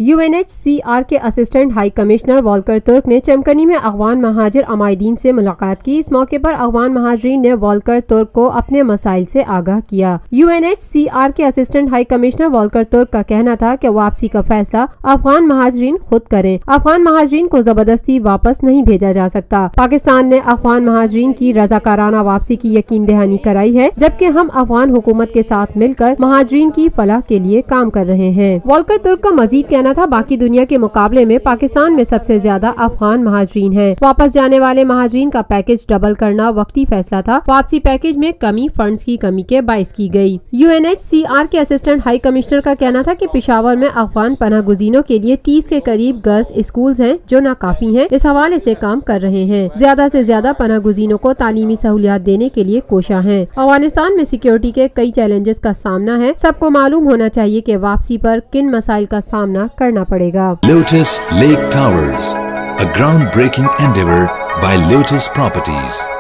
UNHCR کے assistant high commissioner والکر ترک نے چمکنی میں افغان مہاجر عمائدین سے ملاقات کی۔ اس موقع پر افغان مہاجرین نے والکر ترک کو اپنے مسائل سے آگاہ کیا۔ UNHCR کے اسسٹنٹ ہائی کمشنر والکر ترک کا کہنا تھا کہ واپسی کا فیصلہ افغان مہاجرین خود کریں۔ افغان مہاجرین کو زبردستی واپس نہیں بھیجا جا سکتا۔ پاکستان نے افغان مہاجرین کی رضاکارانہ واپسی کی یقین دہانی کرائی ہے، جبکہ ہم افغان حکومت کے ساتھ مل کر مہاجرین کی فلاح کے لیے کام کر رہے ہیں۔ والکر ترک کا مزید کہنا تھا، باقی دنیا کے مقابلے میں پاکستان میں سب سے زیادہ افغان مہاجرین ہیں۔ واپس جانے والے مہاجرین کا پیکج ڈبل کرنا وقتی فیصلہ تھا۔ واپسی پیکج میں کمی فنڈز کی کمی کے باعث کی گئی۔ UNHCR کے اسسٹنٹ ہائی کمشنر کا کہنا تھا کہ پشاور میں افغان پناہ گزینوں کے لیے 30 کے قریب گرلز اسکولز ہیں جو ناکافی ہیں۔ اس حوالے سے کام کر رہے ہیں۔ زیادہ سے زیادہ پناہ گزینوں کو تعلیمی سہولیات دینے کے لیے کوشاں ہیں۔ افغانستان میں سیکیورٹی کے کئی چیلنجز کا سامنا ہے۔ سب کو معلوم ہونا چاہیے کہ واپسی پر کن مسائل کا سامنا کرنا پڑے گا۔ Lotus Lake Towers, a groundbreaking endeavor by Lotus Properties.